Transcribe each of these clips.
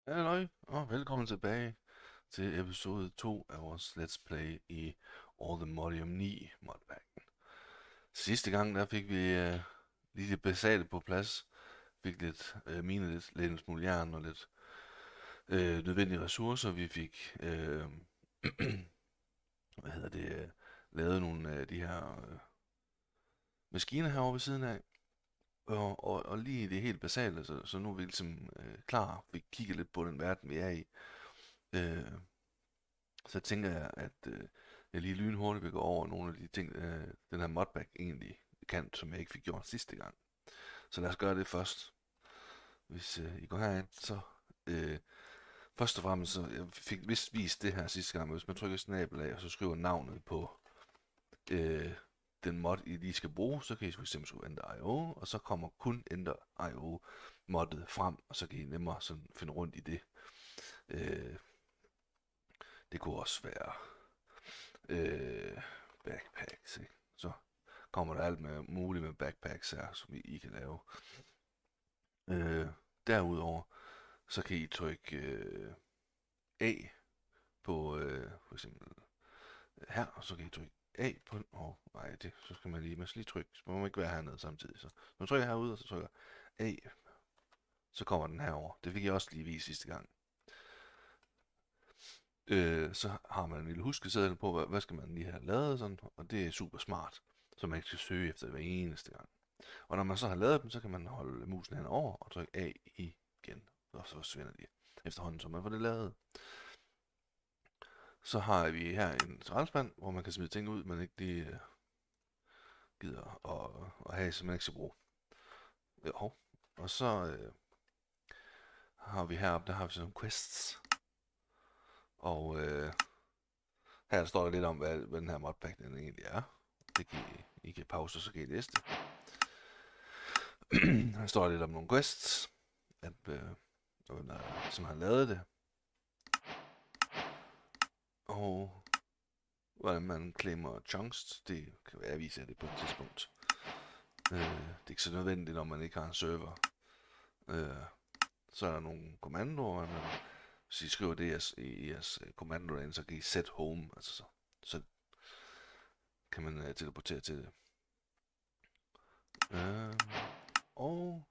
Halløj, og velkommen tilbage til episode 2 af vores Let's Play i All the Modium 9 modpacken. Sidste gang der fik vi lige det basale på plads. Fik lidt mine, lidt en smule jern og lidt nødvendige ressourcer. Vi fik hvad hedder det, lavet nogle af de her maskiner herovre ved siden af. Og lige det helt basale, så nu er vi ligesom klar. Vi kigger lidt på den verden, vi er i. Øh, Så tænker jeg, at jeg lige lynhurtigt vil gå over nogle af de ting, den her modpack egentlig kan, som jeg ikke fik gjort sidste gang. Så lad os gøre det først. Hvis I går herind, så først og fremmest, så jeg fik vist vist det her sidste gang, men hvis man trykker snabelag, og så skriver navnet på øh, den mod, I lige skal bruge, så kan I fx skrive Ender.io, og så kommer kun Ender.io moddet frem, og så kan I nemmere sådan finde rundt i det. Øh, det kunne også være backpacks, ikke? Så kommer der alt med, muligt med backpacks her, som I kan lave. Øh, Derudover, så kan I trykke A på for eksempel her, og så kan I trykke A på den. Nej, det, så skal man lige trykke, så må man ikke være hernede samtidig. Så når man trykker herude, og så trykker A, så kommer den herover. Det fik jeg også lige vise sidste gang. Så har man en lille huskeseddel på, hvad skal man lige have lavet, sådan, og det er super smart, så man ikke skal søge efter det hver eneste gang. Og når man så har lavet dem, så kan man holde musen henover og trykke A igen, og så forsvinder de efterhånden, så man får det lavet. Så har vi her en skraldespand, hvor man kan smide ting ud, man ikke lige gider at have, som man ikke skal bruge. Og så har vi heroppe, der har vi sådan nogle quests. Og her står der lidt om, hvad den her modpack den egentlig er. Det kan I kan pause, så kan I læse det. Her står der lidt om nogle quests, at, som har lavet det. Og hvordan man claimer chunks, det kan være, at jeg viser det på et tidspunkt. Det er ikke så nødvendigt, når man ikke har en server. Så er der nogle kommandoer, hvis I skriver det i jeres kommando derinde, så kan I set home, altså så kan man teleportere til det. Og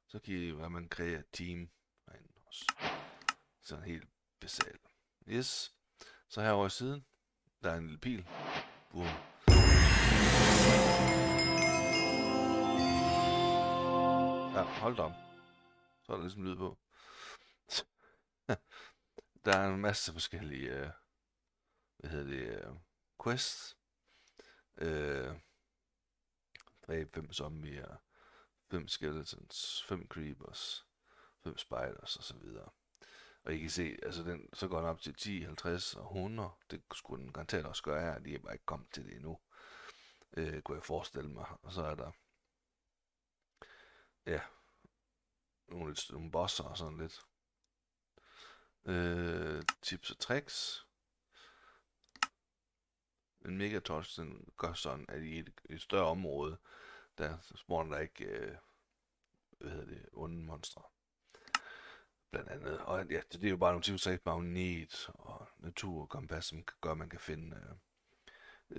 så kan I, hvad man kreerer team herinde også. Sådan helt basalt. Yes. Så herovre i siden, der er en lille pil. Boom. Ja, hold da op. Så er der ligesom lyd på. Der er en masse forskellige, quests. Dræb 5 zombier, 5 skeletons, 5 creepers, 5 spiders og så videre. Og I kan se, altså så går den op til 10, 50 og 100. Det skulle den garanteret også gøre her. De er bare ikke kommet til det endnu. Kunne jeg forestille mig. Og så er der, ja, nogle bosser og sådan lidt. Tips og tricks. En megatouch, den gør sådan, at i et større område, der spawner der ikke, onde monstre. Blandt andet. Og ja, det er jo bare nogle tips, magnet og naturkompas, som gør, at man kan finde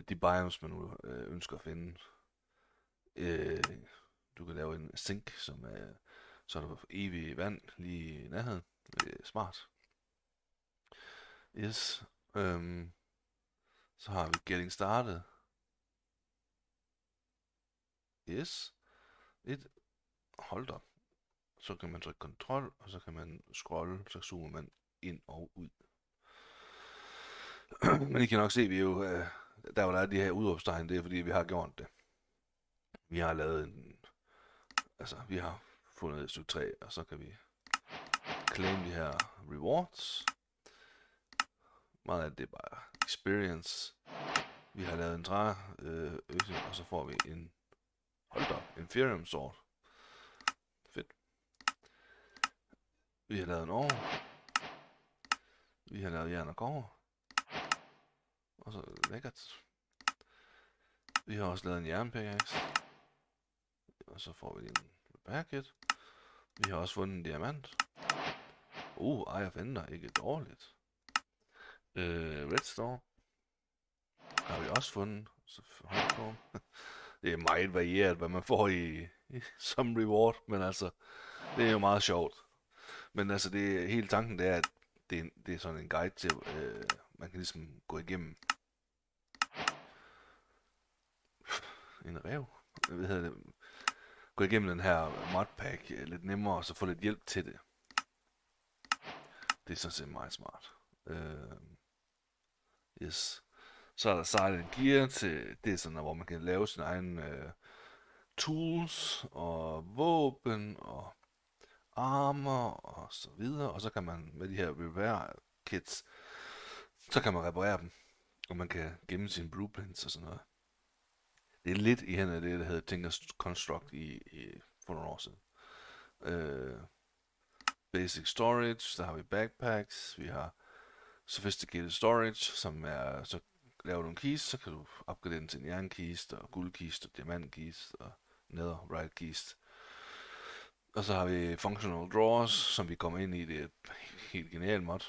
de biomes, man nu ønsker at finde. Du kan lave en sink, som er så er der evig vand lige i nærheden. Smart. Yes. Så har vi Getting Started. Yes. Hold da. Så kan man trykke kontrol, og så kan man scrolle, så zoomer man ind og ud. Men I kan nok se, at vi jo, der hvor der er de her udråbstegn, det er fordi, vi har gjort det. Vi har lavet vi har fundet et stykke træ, og så kan vi claim de her rewards. Meget af det er bare experience. Vi har lavet en træøse, og så får vi en, Inferium Sword. Fedt. Vi har lavet en år. Vi har lavet jern og kobber. Og så lækkert. Vi har også lavet en jernpickaxe. Og så får vi en repair kit. Vi har også fundet en diamant. Eye of Ender, ikke dårligt. Redstone har vi også fundet. Så det er meget varieret, hvad man får som reward, men altså, det er jo meget sjovt. Men altså, hele tanken det er, at det er sådan en guide til, man kan ligesom gå igennem en rev. Hvad hedder det? Gå igennem den her modpack lidt nemmere, og så få lidt hjælp til det. Det er sådan set meget smart. Yes. Så er der Silent Gear til, det er sådan, hvor man kan lave sin egen tools og våben og armor og så videre. Og så kan man med de her repair kits, så kan man reparere dem. Og man kan gemme sine blueprints og sådan noget. Det er lidt i hænderne af det, der hedder Tinker's Construct for nogle år siden. Basic storage, der har vi backpacks, vi har sophisticated storage, som er, så laver du en kiste, så kan du opgradere den til en jernkiste, og guldkiste, og diamantkiste, og netherite kiste. Og så har vi functional drawers, som vi kommer ind i, det er et helt genialt mod.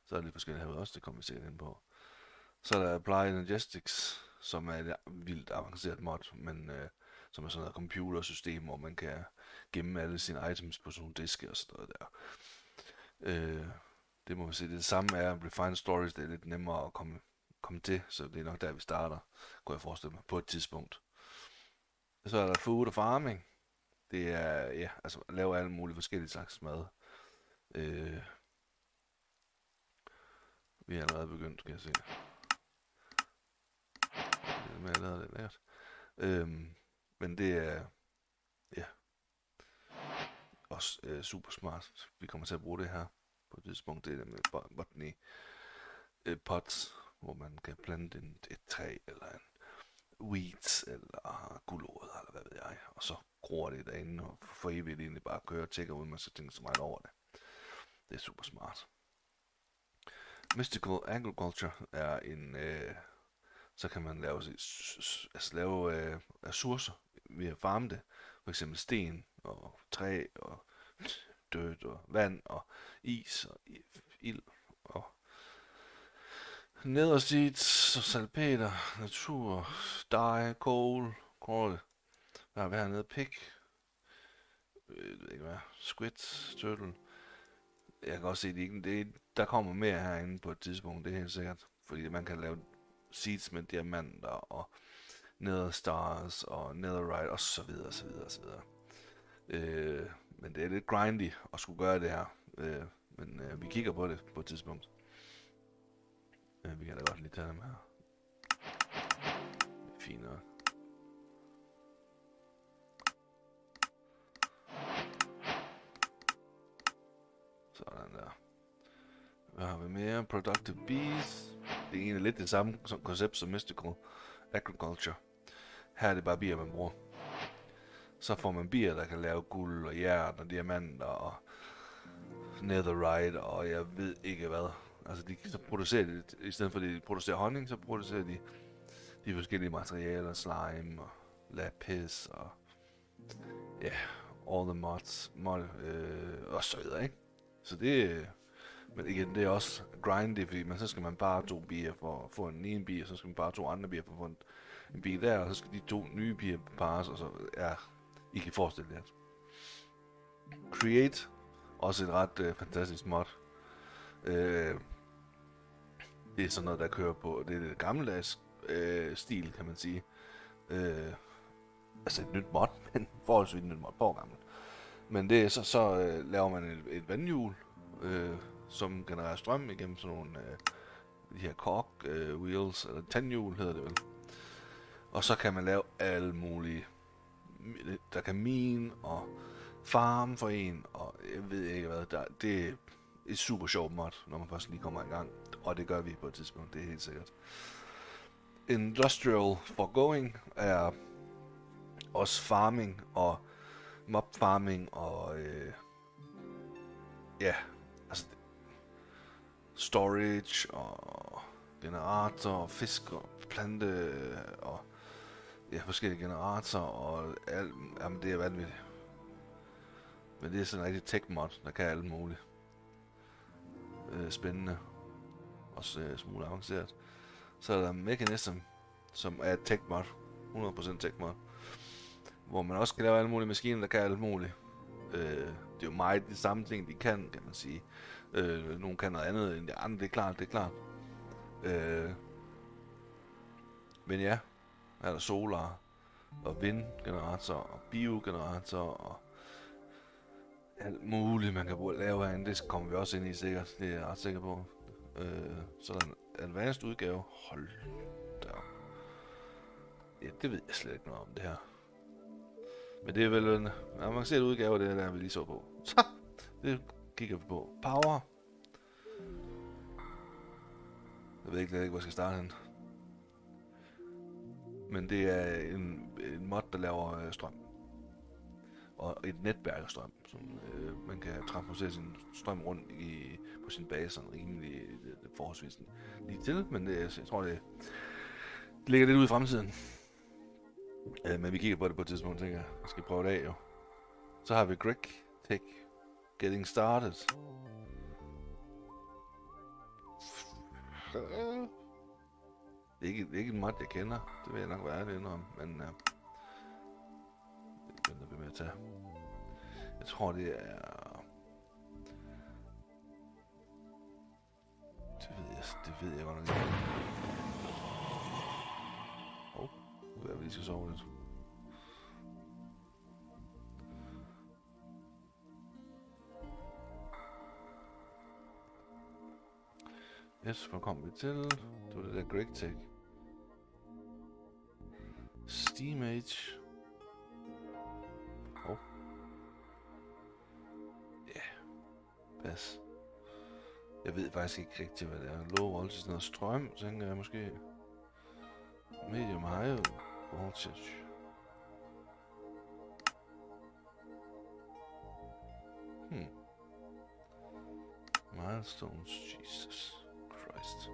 Så er det lidt forskelligt herude også, det kommer vi sikkert ind på. Så er der Applied Energistics, som er et vildt avanceret mod, men som er sådan et computersystem, hvor man kan gemme alle sine items på sådan nogle diske og sådan noget der. Det må man sige. Det samme er Refined Storage, det er lidt nemmere at komme til, så det er nok der, vi starter, kunne jeg forestille mig, på et tidspunkt. Så er der Food og Farming. Det er, ja, altså at lave alle mulige forskellige slags mad. Vi er allerede begyndt, kan jeg se. Men jeg lavede det lært. Men det er, ja, også super smart. Vi kommer til at bruge det her på et tidspunkt. Det er med botany pots, hvor man kan plante et træ, eller en weeds, eller gulerod, eller hvad ved jeg. Og så gror det derinde, og for evigt egentlig bare kører og tjekker, uden man skal tænke så meget over det. Det er super smart. Mystical Agriculture er en, så kan man lave ressourcer ved at farme det. For eksempel sten og træ og dødt og vand og is og ild og netherseeds og salpeter, natur, dye, coal, der er hernede pig, jeg ved ikke hvad, squid, turtle. Jeg kan også se, der kommer mere herinde på et tidspunkt, det er helt sikkert. Fordi man kan lave seeds med diamanter og nether stars og netherite og så videre, så videre, så videre. Men det er lidt grindy at skulle gøre det her. Men vi kigger på det på et tidspunkt. Vi kan da godt lige tage dem her. Det er fint nok. Sådan der. Hvad har vi mere? Productive bees. Det er egentlig lidt det samme koncept som Mystical Agriculture. Her er det bare bier, man bruger. Så får man bier, der kan lave guld og jern og diamanter og netherite og jeg ved ikke hvad. Altså så producerer de, i stedet for at de producerer honning, så producerer de forskellige materialer, slime og lapis og ja, all the mods, og så videre, ikke? Så det, men igen, det er også grindy, fordi så skal man bare 2 bier for at få en ene bier, så skal man bare 2 andre bier for at få en bier der, og så skal de 2 nye bier pares, og så, ja, I kan forestille jer. Create, også et ret fantastisk mod. Det er sådan noget, der kører på, det er det gammeldags stil, kan man sige. Altså et nyt mod, men forholdsvis et nyt mod, på gammel. Men det er så laver man et vandhjul, som genererer strøm igennem sådan nogle de her cork wheels, eller tandhjul hedder det vel. Og så kan man lave alle mulige, der kan mine og farm for en, og jeg ved ikke hvad, det er et super sjovt mod, når man først lige kommer i gang, og det gør vi på et tidspunkt, det er helt sikkert. Industrial Foregoing er også farming og mob farming og ja, altså storage og generator og fisk og plante og ja, forskellige generatorer og alt, jamen det er vanvittigt. Men det er sådan en rigtig tech-mod, der kan alt muligt. Spændende. Også smule avanceret. Så er der Mechanism, som er et tech-mod. 100% tech-mod. Hvor man også kan lave alle mulige maskiner, der kan alt muligt. Det er jo meget de samme ting, de kan man sige. Nogle kan noget andet end de andre, det er klart. Men ja, er der solar og vindgenerator og biogenerator og alt muligt, man kan lave herinde. Det kommer vi også ind i sikkert, det er jeg ret sikker på. Så er der en advanced udgave. Hold da. Ja, det ved jeg slet ikke noget om det her. Men det er vel en avanceret udgave af det der, vi lige så på. Så, det kigger vi på. Power. Jeg ved ikke, hvor jeg skal starte hen. Men det er en mod, der laver strøm. Og et netværk af strøm, som man kan transportere sin strøm rundt på sin base sådan rimelig forholdsvis lige til. Men jeg tror, det ligger lidt ud i fremtiden. Men vi kigger på det på et tidspunkt, tænker jeg. Jeg skal prøve det af, jo. Så har vi Greg Tech Getting Started. Det er ikke en mod, jeg kender. Det vil jeg nok være ærlig indrømme, men det venter vi med at tage. Jeg tror, det er... Det ved jeg godt nok ikke. Nu er vi lige skal sove lidt. Yes, hvor kom vi til? Det var det der Greg Tech. Steam Age. Ja. Pas. Jeg ved faktisk ikke rigtig, hvad det er. Low voltage, sådan noget strøm, tænker jeg måske. Medium high voltage. Milestones, Jesus Christ.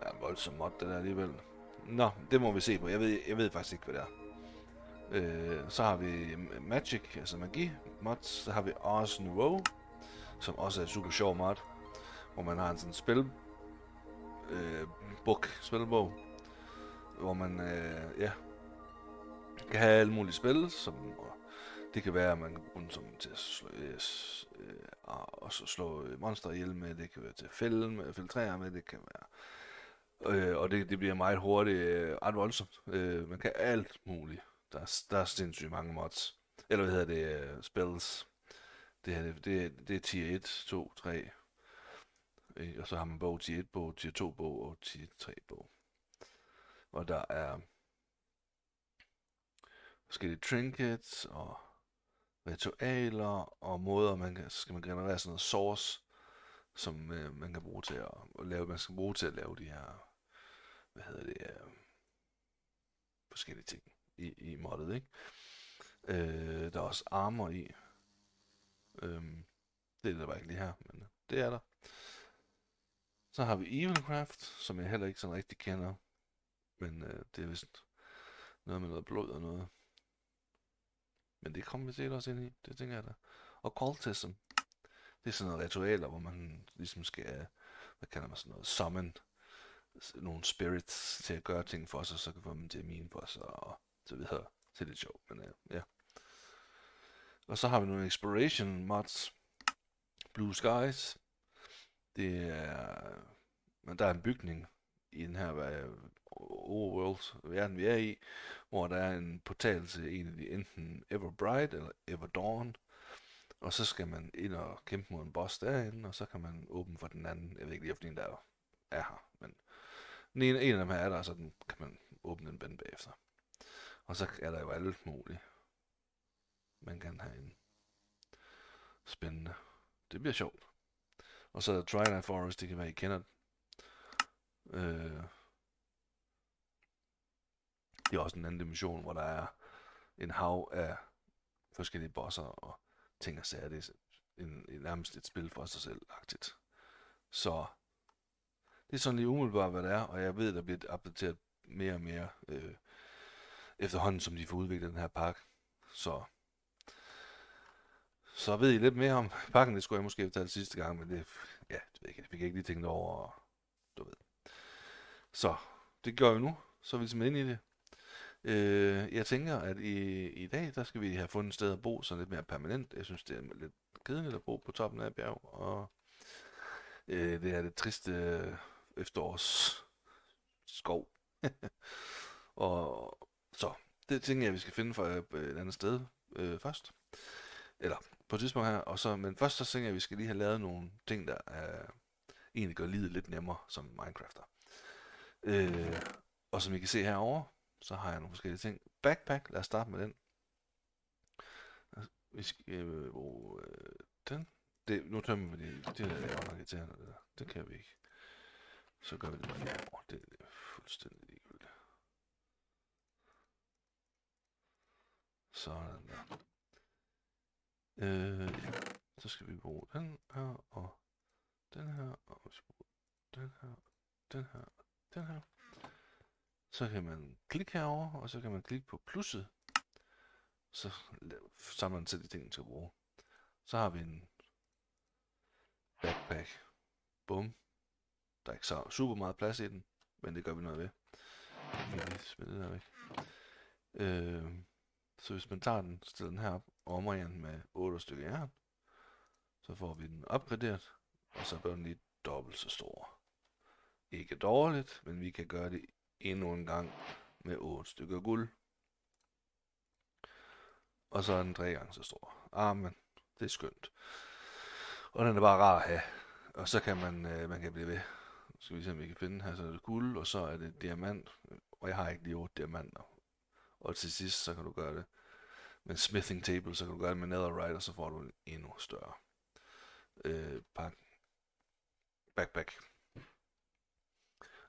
Det er en voldsom mod, det der alligevel. Nå, det må vi se på. Jeg ved faktisk ikke, hvad det er. Så har vi Magic, altså magi mods. Så har vi Ars Nouveau, som også er et super sjov mod. Hvor man har en sådan spilbog, hvor man kan have alle mulige spil, som det kan være, at man kan bruge den som til at slå monster ihjel med, det kan være til at filtrere med, det kan være, og det bliver meget hurtigt, ret voldsomt. Man kan alt muligt. Der er sindssygt mange mods. Eller hvad hedder det, spells. Det er tier 1, 2, 3. Og så har man bog tier 1 bog, tier 2 bog og tier 3 bog. Og der er forskellige trinkets og ritualer og måder, så skal man generere sådan noget source, som man kan bruge til at lave, de her, forskellige ting i moddet, ikke? Der er også armor i. Det er der bare ikke lige her, men det er der. Så har vi Evilcraft, som jeg heller ikke sådan rigtig kender, men det er vist noget med noget blod og noget. Men det kommer vi sikkert også ind i, det tænker jeg da. Og Cultism, det er sådan nogle ritualer, hvor man ligesom skal, hvad kalder man sådan noget, summon nogle spirits til at gøre ting for sig, så kan få dem til at mine for sig, og så videre. Det er lidt sjovt, men ja. Og så har vi nogle exploration mods. Blue Skies. Det er... Men der er en bygning i den her overworld verden, vi er i, hvor der er en portal til en af de enten Everbright eller Everdawn. Og så skal man ind og kæmpe mod en boss derinde, og så kan man åbne for den anden. Jeg ved ikke lige, om den der er her, men en af dem her er der, så den kan man åbne den band bagefter. Og så er der jo alt muligt, man kan have en spændende. Det bliver sjovt. Og så er der Twilight Forest, det kan være, I kender den. Det er også en anden dimension, hvor der er en hav af forskellige bosser og ting og sager. Det er nærmest et spil for sig selv-agtigt. Så det er sådan lige umiddelbart, hvad det er, og jeg ved, der bliver opdateret mere og mere efterhånden, som de får udviklet den her pakke. Så Så ved I lidt mere om pakken. Det skulle jeg måske have taget sidste gang, men det, ja, det ved jeg ikke. Det fik jeg ikke lige tænkt over, du ved. Så, det gør vi nu. Så er vi simpelthen inde i det. Jeg tænker, at i dag, der skal vi have fundet et sted at bo, så lidt mere permanent. Jeg synes, det er lidt kedeligt at bo på toppen af et bjerg, og det er det triste efterårs skov. Og så, det tænker jeg, vi skal finde for et andet sted først. Eller på et tidspunkt her. Og så, men først så tænker jeg, at vi skal lige have lavet nogle ting, der egentlig gør livet lidt nemmere som Minecrafter. Og som I kan se herovre, så har jeg nogle forskellige ting. Backpack, lad os starte med den. Vi skal bruge den. Nu tømmer vi det der laver nok irriterende. Det kan vi ikke. Så gør vi det herovre. Det er fuldstændig ligegyldigt. Sådan der. Ja. Så skal vi bruge den her, og den her, og vi skal bruge den her, den her, den her. Så kan man klikke herover, og så kan man klikke på plusset. Så samler den til de ting, man skal bruge. Så har vi en backpack. Bum. Der er ikke så super meget plads i den, men det gør vi noget ved. Vi kan lige smide det der væk. Så hvis man tager den, stiller den her op og omringer den med 8 stykker jern, så får vi den opgraderet, og så bliver den lige dobbelt så stor. Ikke dårligt, men vi kan gøre det endnu en gang med 8 stykker guld. Og så er den 3 gange så stor. Men det er skønt. Og den er bare rar at have. Og så kan man kan blive ved. Så skal vi se, om vi kan finde her. Så er det guld, og så er det diamant. Og jeg har ikke lige 8 diamanter. Og til sidst, så kan du gøre det med smithing table, så kan du gøre det med netherite, og så får du en endnu større backpack.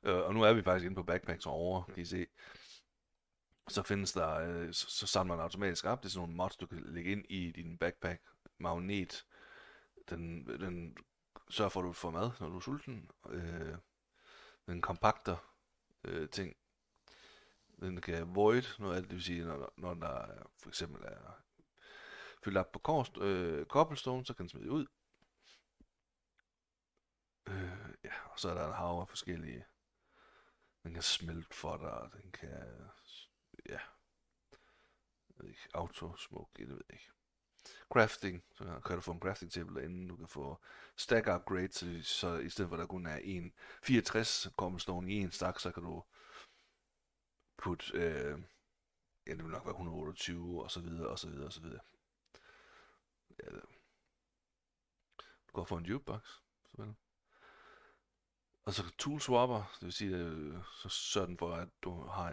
Og nu er vi faktisk inde på backpacks over, kan I se. Så findes der, så samler den automatisk op. Det er sådan nogle mods, du kan lægge ind i din backpack. Magnet. Den sørger for, at du får mad, når du er sulten. Den kompakter ting. Den kan void noget af det, vil sige, når der for eksempel er fyldt op på cobblestone, så kan den smide ud. Ja, og så er der en hav af forskellige. Den kan smelte for dig, den kan, ja, jeg ved ikke, auto-smoke, det ved jeg ikke. Crafting, så kan du få en crafting table derinde, du kan få stack upgrade, så i stedet for at der kun er 64 cobblestone i en stak, så kan du putte, ja, det vil nok være 128, og så videre, og så videre, og så videre. Ja, du kan få en jukebox, selvfølgelig. Og så tool swapper, det vil sige, så sørger den for, at du har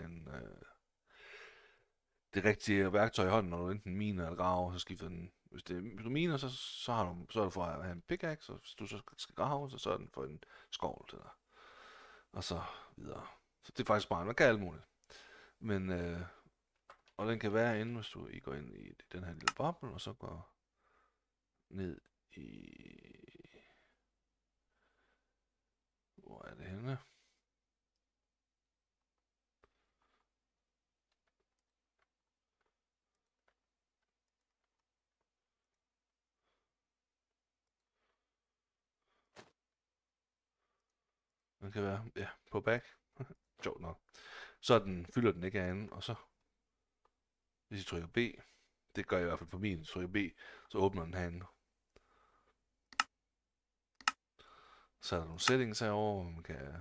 det rigtige værktøj i hånden, når du enten miner eller graver, så skifter den. Hvis du miner, så er du for at have en pickaxe, og hvis du så skal grave, så er den for en skovl til dig. Og så videre. Så det er faktisk bare, man kan alt muligt. Men, og den kan være inde, hvis I går ind i den her lille boble, og så går ned i... Hvor er det henne? Den kan være, ja, på back. Sjovt nok. Så fylder den ikke herinde, og så, hvis I trykker B, det gør jeg i hvert fald på min, trykker B, så åbner den herinde. Så er der nogle settings herovre, hvor man kan,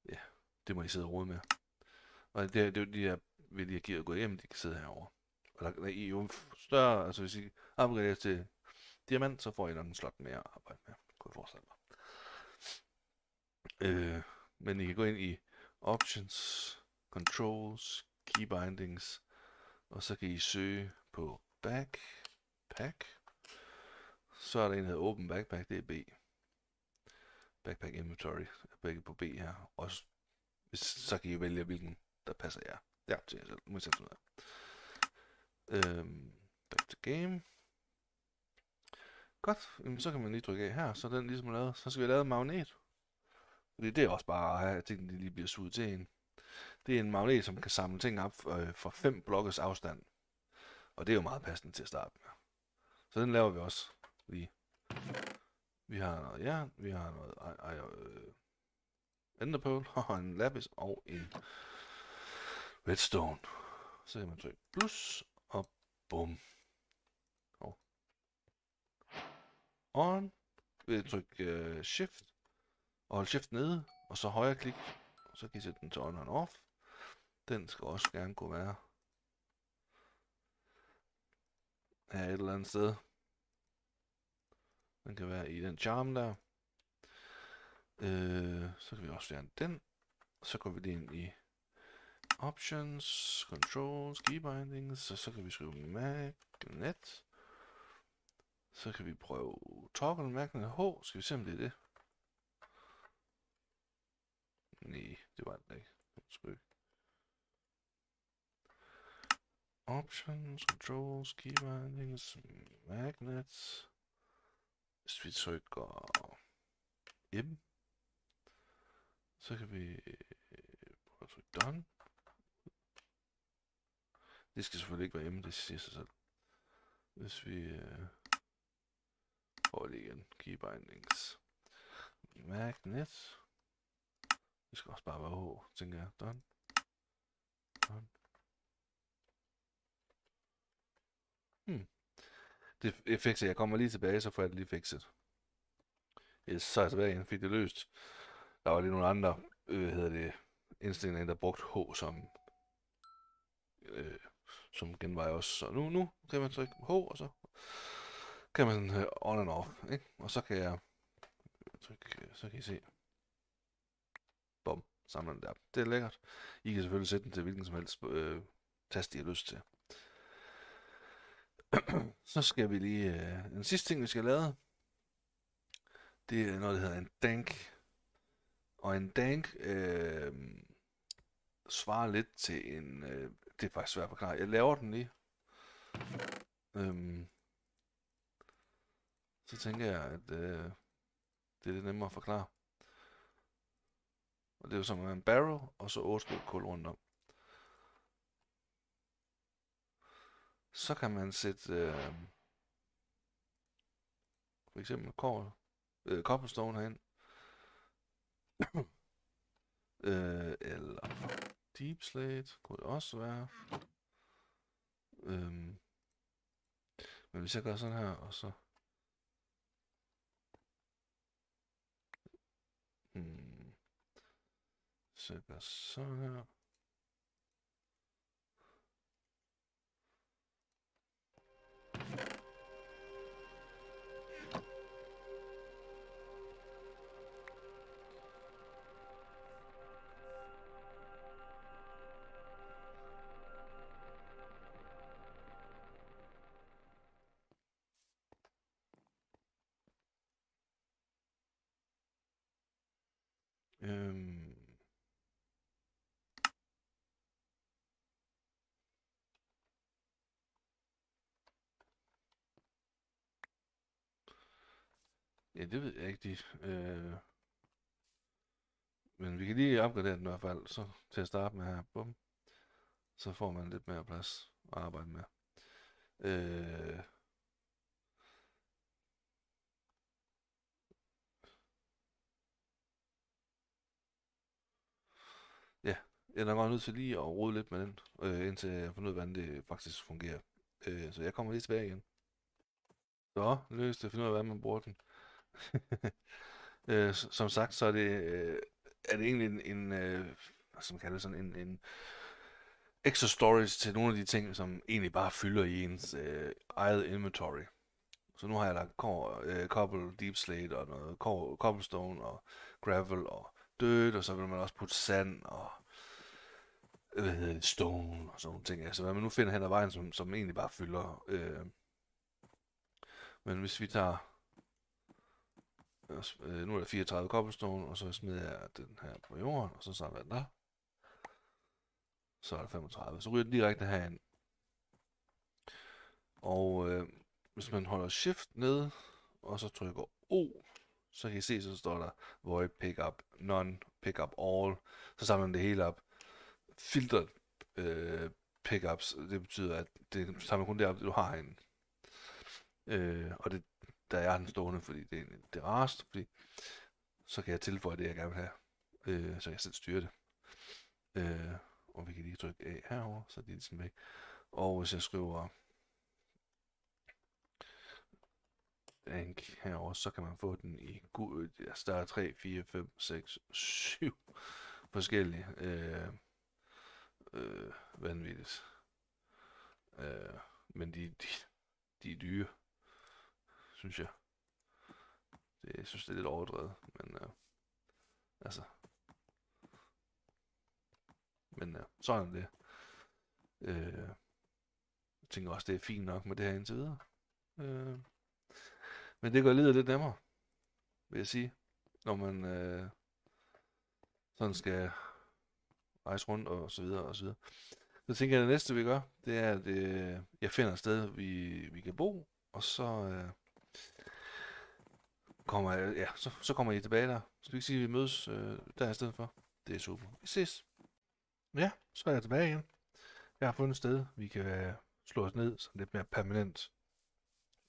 ja, det må I sidde og rode med. Og det er de her, vil de have gået hjem, de kan sidde herovre. Og der I jo større, altså hvis I upgraderer til diamant, så får I nok en slot mere at arbejde med, kunne jeg forestille mig. Men I kan gå ind i Options, Controls, Key Bindings, og så kan I søge på Backpack. Så er der en, der hedder Open Backpack, det er B. Backpack Inventory, begge på B her. Og så kan I vælge, hvilken der passer jer. Ja, til jer selv. Nu må jeg sætte noget af. Back to game. Godt, så kan man lige trykke af her, så den ligesom er lavet. Så skal vi lave en magnet. Fordi det er også bare at have tingene, de lige bliver suget til en. Det er en magnet, som kan samle ting op fra 5 blokkes afstand. Og det er jo meget passende til at starte med. Så den laver vi også lige. Vi har noget jern, vi har noget enderpearl, og en lapis og en redstone. Så kan man trykke plus, og bum. Og on. Ved at trykke shift, og holde shift nede, og så højre klik, og så kan I sætte den til on og off. Den skal også gerne kunne være her et eller andet sted. Den kan være i den charm der. Så kan vi også fjerne den. Så går vi lige ind i options, controls, key bindings, og så kan vi skrive magnet. Så kan vi prøve toggle magnet H. Skal vi se om det er det? Nej, det var det ikke. Options, controls, key bindings, magnets. Hvis vi trykker M, så kan vi prøve at trykke done. Det skal selvfølgelig ikke være M, det siger sig selv. Hvis vi prøver lige igen, key bindings, magnet. Det skal også bare være H, tænker jeg. Done. Done. Det fikser jeg. Kommer lige tilbage, så får jeg det lige fikset. Yes, så er jeg tilbage igen. Fik det løst. Der var lige nogle andre, indstillinger, der brugte H som genvej også. Så nu kan man trykke H, og så kan man on and off, ikke? Og så kan jeg trykke, så kan I se. Bum, samler den der. Det er lækkert. I kan selvfølgelig sætte den til hvilken som helst tast, I har lyst til. Så skal vi lige... den sidste ting, vi skal lave, det er noget, der hedder en dank. Og en dank svarer lidt til en... det er faktisk svært at forklare. Jeg laver den lige. Så tænker jeg, at det er lidt nemmere at forklare. Og det er jo som en barrel, og så 8 stykker kul rundt om. Så kan man sætte for eksempel cobblestone herind. Eller deep slate kunne det også være. Men hvis jeg gør sådan her, og så så jeg gør sådan her. Ja, det ved jeg ikke. Men vi kan lige opgradere den i hvert fald. Så til at starte med her. Bum. Så får man lidt mere plads at arbejde med. Ja, jeg er nok nødt til lige at rode lidt med den, indtil jeg finder ud af, hvordan det faktisk fungerer. Så jeg kommer lige tilbage igen. Så, løst at finde ud af, hvordan man bruger den. Som sagt, så er det egentlig en som kalder det sådan en extra storage til nogle af de ting, som egentlig bare fylder i ens eget inventory. Så nu har jeg lagt cobble, deep slate og noget cobblestone og gravel og dirt, og så vil man også putte sand og stone og sådan nogle ting. Altså hvad man nu finder hen ad vejen, som egentlig bare fylder. Men hvis vi tager nu er der 34 cobblestone, og så smider jeg den her på jorden, og så samler jeg den der. Så er der 35. Så ryger den direkte herind. Og hvis man holder shift ned, og så trykker O, så kan I se, så står der void pickup, none, pickup all. Så samler den det hele op. Filter pickups, det betyder, at det samler kun det op, det du har herinde. Og det, der er den stående, fordi det er det rareste, fordi så kan jeg tilføje det, jeg gerne vil have. Så jeg selv styrer det. Og vi kan lige trykke A herover, så det er ligesom væk. Og hvis jeg skriver ank herover, så kan man få den i gul. Altså der er 3, 4, 5, 6, 7 forskellige. Vanvittigt. Men de er dyre, synes jeg. Jeg synes, det er lidt overdrevet, men altså. Men sådan er det. Jeg tænker også, det er fint nok med det her indtil videre. Men det gør livet lidt nemmere, vil jeg sige, når man sådan skal rejse rundt og så videre og så videre. Så tænker jeg, at det næste vi gør, det er, at jeg finder et sted, vi kan bo, og så kommer jeg, ja, så kommer I tilbage der. Så vi kan sige, at vi mødes der i stedet for. Det er super. Vi ses. Ja, så er jeg tilbage igen. Jeg har fundet et sted, vi kan slå os ned, sådan lidt mere permanent.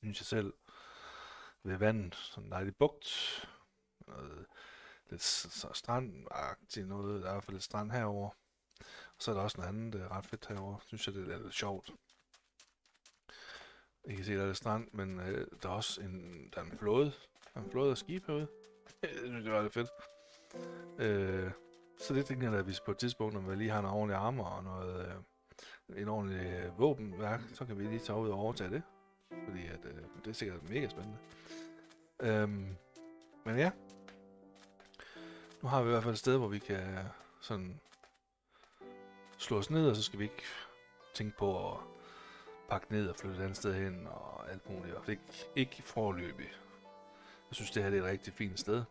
Synes jeg selv. Ved vandet, sådan en dejlig bugt. Noget lidt strandagtigt noget. Der er i hvert fald lidt strand herover. Og så er der også noget andet, der er ret fedt herover. Synes jeg, det er lidt sjovt. I kan se, der er lidt strand, men der er også en flåde. Der er en flåde af skib herude. Jeg synes, det var lidt fedt. Så det tænker jeg, at hvis på et tidspunkt, når vi lige har en ordentlig armor og noget, en ordentlig våbenværk, så kan vi lige tage ud og overtage det. Fordi at, det er sikkert mega spændende. Men ja. Nu har vi i hvert fald et sted, hvor vi kan sådan slå os ned, og så skal vi ikke tænke på at pakke ned og flytte et andet sted hen og alt muligt. Og ikke foreløbig. Jeg synes, det her det er et rigtig fint sted.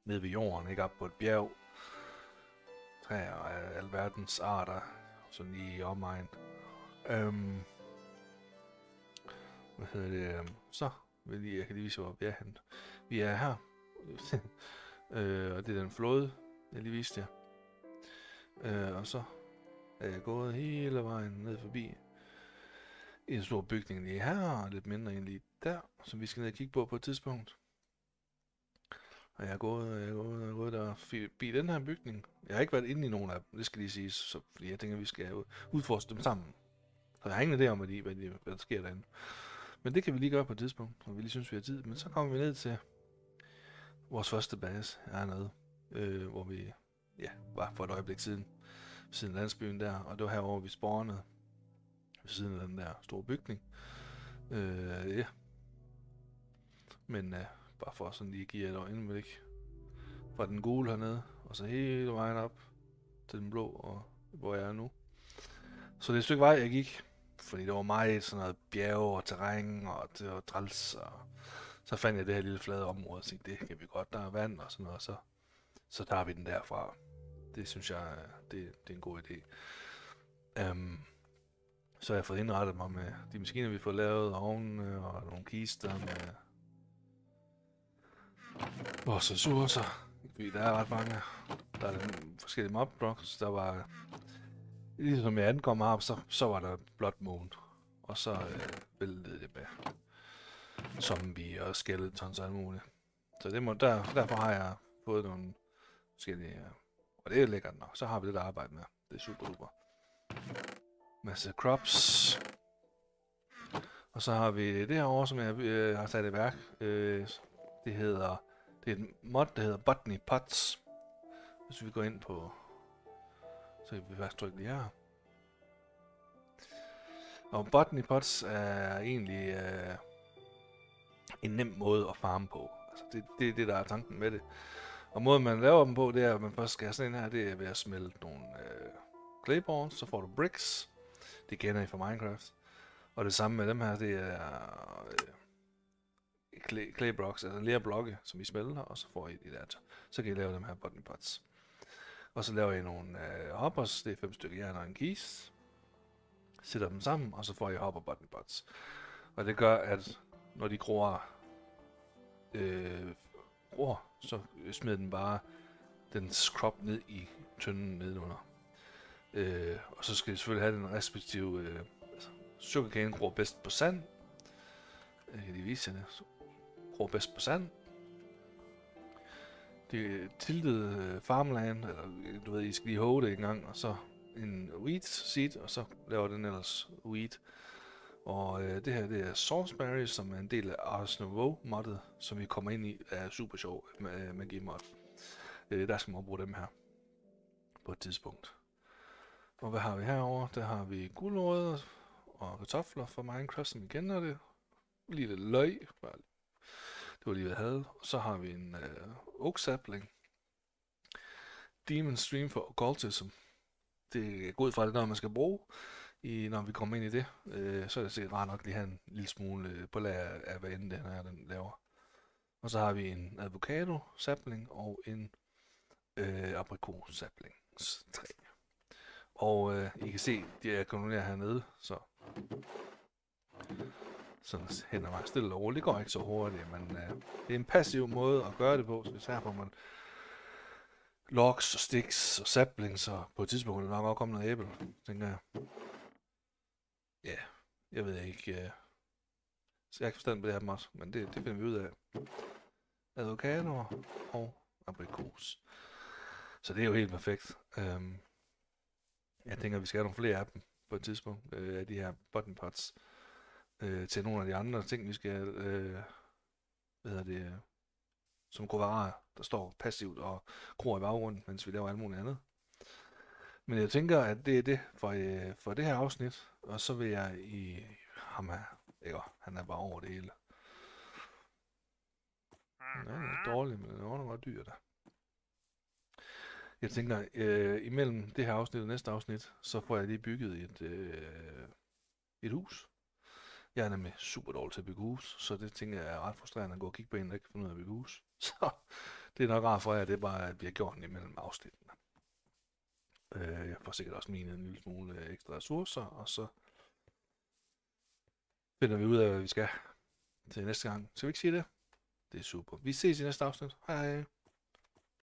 Nede ved jorden, ikke op på et bjerg. Træer af alverdens arter, sådan i omegn. Hvad hedder det? Så jeg kan lige vise, hvor vi er henne. Vi er her. Og det er den flåde, jeg lige viste jer. Og så er jeg gået hele vejen ned forbi en stor bygning lige her, og lidt mindre end lige der, som vi skal ned og kigge på et tidspunkt. Og jeg er gået der forbi den her bygning. Jeg har ikke været inde i nogen af dem, det skal lige siges, så, fordi jeg tænker, at vi skal udforske dem sammen. Så jeg har ingen idé om, hvad der sker derinde. Men det kan vi lige gøre på et tidspunkt, når vi lige synes, vi har tid. Men så kommer vi ned til vores første base hernede, hvor vi var for et øjeblik siden landsbyen der. Og det var herovre, vi spawnede ved siden af den der store bygning. Ja. Men bare for sådan lige at give jer et indblik fra den gule hernede, og så hele vejen op til den blå, og hvor jeg er nu. Så det er et stykke vej, jeg gik, fordi det var meget sådan noget bjerg og terræn, og det var træls, og så fandt jeg det her lille flade område, og tænkte, det kan vi godt, der er vand og sådan noget, og så tager vi den derfra. Det synes jeg, det er en god idé. Så har jeg fået indrettet mig med de maskiner, vi får lavet, ovnene og nogle kister med vores ressourcer. Fordi der er ret mange. Der er forskellige mob blocks. Der var, ligesom jeg ankom herop, så var der Blood Moon. Og så væltede det med zombie og skeletons og alt muligt. Så derfor har jeg fået nogle forskellige, og det er lækkert nok. Så har vi lidt at arbejde med. Det er super duper. Masse crops. Og så har vi det herovre, som jeg har sat i værk. Det er et mod, der hedder Botany Pots. Hvis vi går ind på, så kan vi faktisk trykke lige her. Og Botany Pots er egentlig en nem måde at farme på. Altså det er det, der er tanken med det. Og måden man laver dem på, det er, at man først skal have sådan en her, det er ved at smelte nogle clayballs, så får du bricks. Det kender I fra Minecraft. Og det samme med dem her, det er clay blocks, altså lerblokke, som I smelter, og så får I det der. Så kan I lave dem her botany pots. Og så laver I nogle hoppers, det er 5 stykker jern og en kiste. Sætter dem sammen, og så får I hopper botany pots. Og det gør, at når de gror, så smider den bare den crop ned i tønden nedenunder. Og så skal I selvfølgelig have den respektive sugarcane gror bedst på sand. Jeg kan lige vise jer det. Så gror bedst på sand. Det er tiltet farmland, eller du ved, I skal lige håbe det en gang, og så en wheat seed, og så laver den ellers wheat. Og det her, det er Salisbury, som er en del af Ars Nouveau moddet, som vi kommer ind i, er super sjov med Gmod. Der skal man bruge dem her på et tidspunkt. Og hvad har vi herover? Der har vi gulerødder og kartofler fra Minecraft, som vi kender det. Lige lidt løg, det var lige hvad jeg havde. Og så har vi en oak sapling. Demon Stream for Occultism. Det er god fra det, når man skal bruge. Når vi kommer ind i det, så er det sikkert rart nok lige have en lille smule på lager af, hvad end den laver. Og så har vi en avocado sapling og en aprikos sapling. 3. Og I kan se, de er koloneret hernede, så sådan hænder mig stille og roligt. Det går ikke så hurtigt, men det er en passiv måde at gøre det på, så her får man logs og sticks og saplings, og på et tidspunkt er der nok også komme noget æble, tænker jeg. Ja, jeg ved ikke, så jeg har ikke forstand på det her også, men det finder vi ud af. Avocado og aprikos. Så det er jo helt perfekt. Jeg tænker, at vi skal have nogle flere af dem på et tidspunkt, af de her button pots, til nogle af de andre ting, vi skal, som kovarer, der står passivt og gror i baggrunden, mens vi laver alt muligt andet. Men jeg tænker, at det er det for det her afsnit, og så vil jeg i ham her, ikke? Han er bare over det hele. Ja, det er dårligt, men det er godt dyr der. Jeg tænker, imellem det her afsnit og næste afsnit, så får jeg lige bygget et hus. Jeg er nemlig super dårlig til at bygge hus, så det tænker jeg er ret frustrerende at gå og kigge på en, der ikke kan finde ud af at bygge hus. Så det er nok rart for jer, det er bare, at vi har gjort den imellem afsnittene. Jeg får sikkert også mine en lille smule ekstra ressourcer, og så finder vi ud af, hvad vi skal til næste gang. Skal vi ikke sige det? Det er super. Vi ses i næste afsnit. Hej hej.